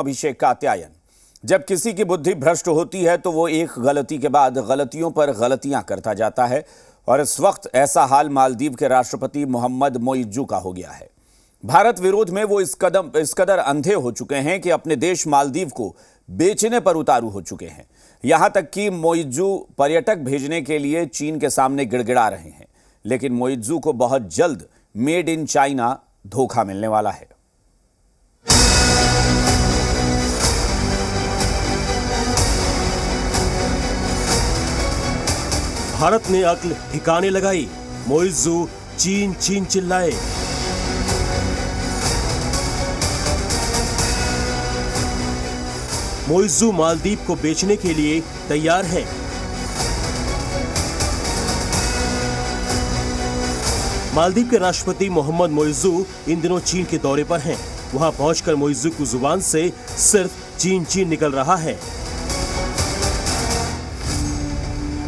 अभिषेक कात्यायन। जब किसी की बुद्धि भ्रष्ट होती है तो वो एक गलती के बाद गलतियों पर गलतियां करता जाता है और इस वक्त ऐसा हाल मालदीव के राष्ट्रपति मोहम्मद मोइज्जू का हो गया है। भारत विरोध में वो इस कदर अंधे हो चुके हैं कि अपने देश मालदीव को बेचने पर उतारू हो चुके हैं। यहां तक कि मोइज्जू पर्यटक भेजने के लिए चीन के सामने गिड़गिड़ा रहे हैं, लेकिन मोइज्जू को बहुत जल्द मेड इन चाइना धोखा मिलने वाला है। भारत ने अक्ल ठिकाने लगाई, मोइज्जू चीन चीन चिल्लाए। मोइज्जू मालदीव को बेचने के लिए तैयार है। मालदीव के राष्ट्रपति मोहम्मद मोइज्जू इन दिनों चीन के दौरे पर हैं। वहां पहुंचकर मोइज्जू की जुबान से सिर्फ चीन चीन निकल रहा है।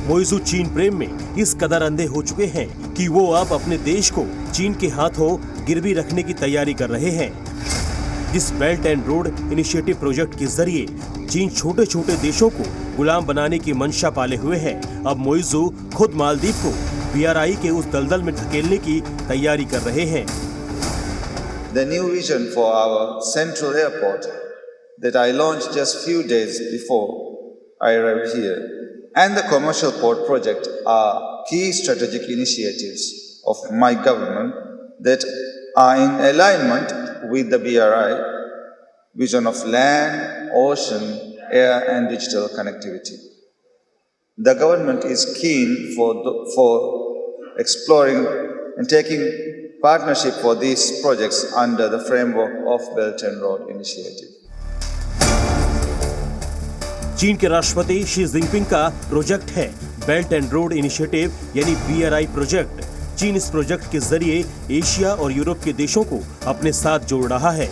मोइज्जू चीन प्रेम में इस कदर अंधे हो चुके हैं कि वो अब अपने देश को चीन के हाथों गिरवी रखने की तैयारी कर रहे हैं। इस belt and road initiative project के जरिए चीन छोटे छोटे देशों को गुलाम बनाने की मंशा पाले हुए है। अब मोइज्जू खुद मालदीव को BRI के उस दलदल में धकेलने की तैयारी कर रहे हैं। The new vision for our central airport that I launched just few days before I arrived here and the commercial port project are key strategic initiatives of my government that are in alignment with the BRI vision of land, ocean, air and digital connectivity. The government is keen for exploring and taking partnership for these projects under the framework of Belt and Road Initiative. चीन के राष्ट्रपति Xi Jinping का project है belt and road initiative यानी BRI project. चीन इस project के जरिए एशिया और यूरोप के देशों को अपने साथ जोड़ रहा है।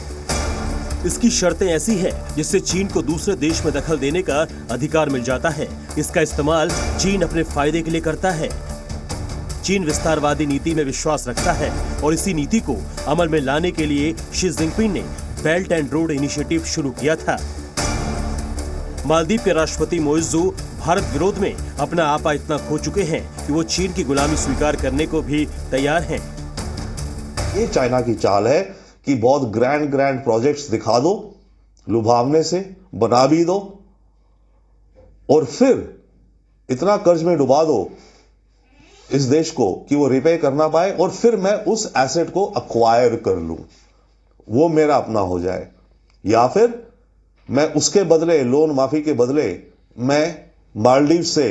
इसकी शर्तें ऐसी है जिससे चीन को दूसरे देश में दखल देने का अधिकार मिल जाता है। इसका इस्तेमाल चीन अपने फायदे के लिए करता है। चीन विस्तारवादी नीति में विश्वास रखता है और इसी नीति को अमल में लाने के लिए शी जिनपिंग ने बेल्ट एंड रोड इनिशिएटिव शुरू किया था। मालदीव के राष्ट्रपति मोइज्जू भारत विरोध में अपना आपा इतना खो चुके हैं कि वो चीन की गुलामी स्वीकार करने को भी तैयार हैं। ये चाइना की चाल है कि बहुत ग्रैंड प्रोजेक्ट्स दिखा दो, लुभावने से बना भी दो और फिर इतना कर्ज में डुबा दो इस देश को कि वो रिपे करना पाए और फिर मैं उस एसेट को अक्वायर कर लूं, वो मेरा अपना हो जाए, या फिर मैं उसके बदले लोन माफी के बदले मैं मालदीव से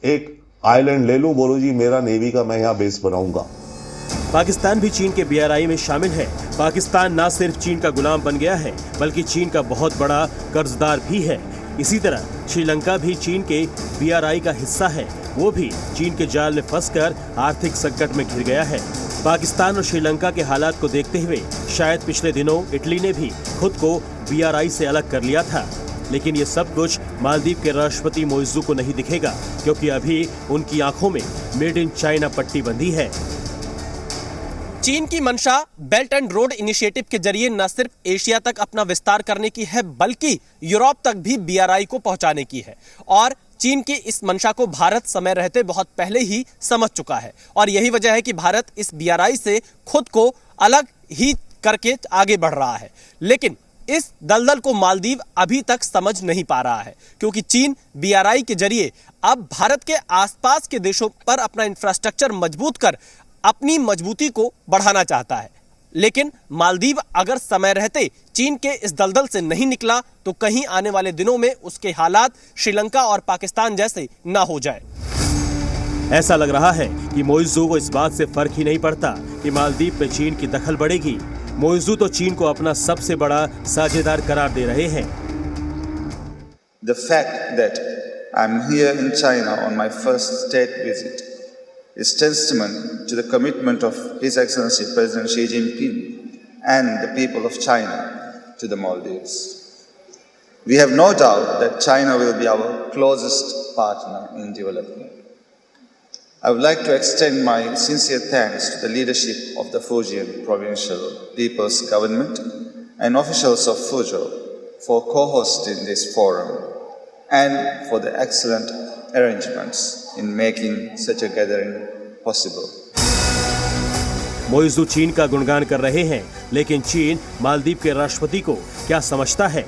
एक आइलैंड ले लूं, बोलो जी मेरा नेवी का मैं यहां बेस बनाऊंगा। पाकिस्तान भी चीन के BRI में शामिल है। पाकिस्तान न सिर्फ चीन का गुलाम बन गया है बल्कि चीन का बहुत बड़ा कर्जदार भी है। इसी तरह श्रीलंका भी चीन के BRI का हिस्सा है। वो भी चीन के जाल में फंसकर आर्थिक संकट में घिर गया है। पाकिस्तान और श्रीलंका के हालात को देखते हुए शायद पिछले दिनों इटली ने भी खुद को BRI से अलग कर लिया था, लेकिन ये सब कुछ मालदीव के राष्ट्रपति मोइज्जू को नहीं दिखेगा क्योंकि अभी उनकी आंखों में मेड इन चाइना पट्टी बंधी है। चीन की मंशा बेल्ट एंड रोड इनिशिएटिव के जरिए न सिर्फ एशिया तक अपना विस्तार करने की है बल्कि यूरोप तक भी BRI को पहुंचाने की है और चीन की इस मंशा को भारत समय रहते बहुत पहले ही समझ चुका है और यही वजह है कि भारत इस BRI से खुद को अलग ही करके आगे बढ़ रहा है। लेकिन इस दलदल को मालदीव अभी तक समझ नहीं पा रहा है क्योंकि चीन BRI के जरिए अब भारत के आसपास के देशों पर अपना इंफ्रास्ट्रक्चर मजबूत कर अपनी मजबूती को बढ़ाना चाहता है। लेकिन मालदीव अगर समय रहते चीन के इस दलदल से नहीं निकला तो कहीं आने वाले दिनों में उसके हालात श्रीलंका और पाकिस्तान जैसे ना हो जाए। ऐसा लग रहा है कि मोइज्जू को इस बात से फर्क ही नहीं पड़ता कि मालदीव पे चीन की दखल बढ़ेगी। मोइज्जू तो चीन को अपना सबसे बड़ा साझेदार करार दे रहे हैं। The fact that I'm here in China on my first state visit is testament to the commitment of His Excellency President Xi Jinping and the people of China to the Maldives. We have no doubt that China will be our closest partner in development. I would like to extend my sincere thanks to the leadership of the Fujian Provincial People's Government and officials of Fuzhou for co-hosting this forum and for the excellent arrangements in making such a gathering possible. Muizzu चीन का गुणगान कर रहे हैं, लेकिन चीन मालदीव के राष्ट्रपति को क्या समझता है?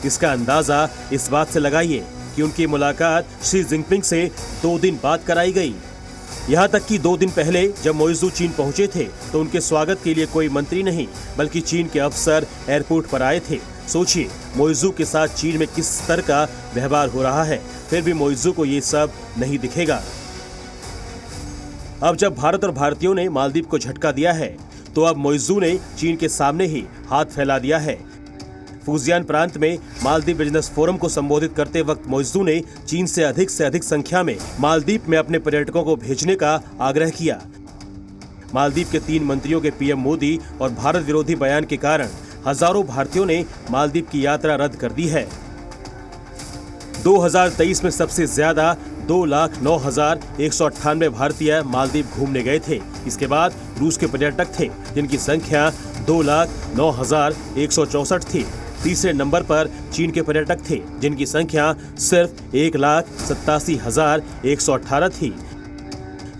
इसका अंदाजा इस बात से लगाइए कि उनकी मुलाकात शी जिनपिंग से 2 दिन बाद कराई गई। यहाँ तक कि 2 दिन पहले जब मोइज़ू चीन पहुंचे थे तो उनके स्वागत के लिए कोई मंत्री नहीं बल्कि चीन के अफसर एयरपोर्ट पर आए थे। सोचिए मोइज़ू के साथ चीन में किस स्तर का व्यवहार हो रहा है, फिर भी मोइज़ू को ये सब नहीं दिखेगा। अब जब भारत और भारतीयों ने मालदीव को झटका दिया है तो अब मोइज़ू ने चीन के सामने ही हाथ फैला दिया है। फूजियान प्रांत में मालदीव बिजनेस फोरम को संबोधित करते वक्त मोइज़ू ने चीन से अधिक संख्या में मालदीव में अपने पर्यटकों को भेजने का आग्रह किया। मालदीव के 3 मंत्रियों के पीएम मोदी और भारत विरोधी बयान के कारण हजारों भारतीयों ने मालदीव की यात्रा रद्द कर दी है। 2023 में सबसे ज्यादा 2,09,198 भारतीय मालदीव घूमने गए थे। इसके बाद रूस के पर्यटक थे जिनकी संख्या 2,09,164 थी। तीसरे नंबर पर चीन के पर्यटक थे जिनकी संख्या सिर्फ 1,87,118 थी।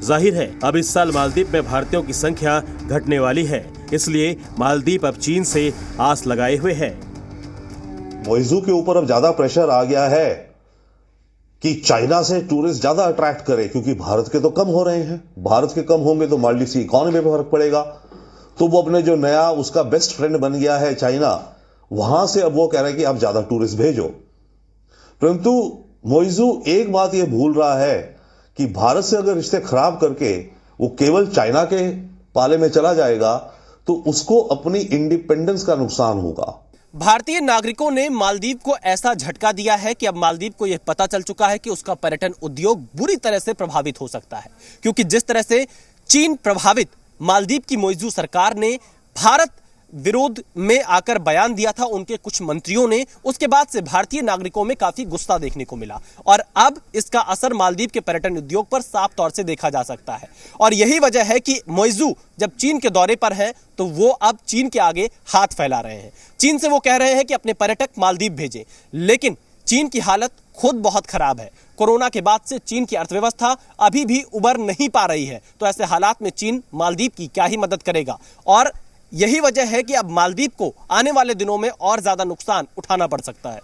जाहिर है अब इस साल मालदीव में भारतीयों की संख्या घटने वाली है, इसलिए मालदीव अब चीन से आस लगाए हुए है। मोइज़ू के ऊपर अब ज्यादा प्रेशर आ गया है कि चाइना से टूरिस्ट ज्यादा अट्रैक्ट करे, क्योंकि भारत के तो कम हो रहे हैं। भारत के कम होंगे तो मालदीव की इकोनॉमी पे फर्क पड़ेगा। तो वो अपने जो नया उसका बेस्ट फ्रेंड बन गया है चाइना, वहां से अब वो कह रहे हैं कि आप ज्यादा टूरिस्ट भेजो। परंतु मोइज़ू एक बात ये भूल रहा है कि भारत से अगर रिश्ते खराब करके वो केवल चाइना के पाले में चला जाएगा तो उसको अपनी इंडिपेंडेंस का नुकसान होगा। भारतीय नागरिकों ने मालदीव को ऐसा झटका दिया है कि अब मालदीव को यह पता चल चुका है कि उसका पर्यटन उद्योग बुरी तरह से प्रभावित हो सकता है, क्योंकि जिस तरह से चीन प्रभावित मालदीव की मोइज़ू सरकार ने भारत विरोध में आकर बयान दिया था उनके कुछ मंत्रियों ने, उसके बाद से भारतीय नागरिकों में काफी गुस्सा देखने को मिला और अब इसका असर मालदीव के पर्यटन उद्योग पर साफ तौर से देखा जा सकता है। और यही वजह है कि मोइज़ू जब चीन के दौरे पर है तो वो अब चीन के आगे हाथ फैला रहे हैं। चीन से वो कह रहे हैं कि अपने पर्यटक मालदीव भेजें, लेकिन चीन की हालत खुद बहुत खराब है। कोरोना के बाद से चीन की अर्थव्यवस्था अभी भी उबर नहीं पा रही है, तो ऐसे हालात में चीन मालदीव की क्या ही मदद करेगा। और यही वजह है कि अब मालदीव को आने वाले दिनों में और ज्यादा नुकसान उठाना पड़ सकता है।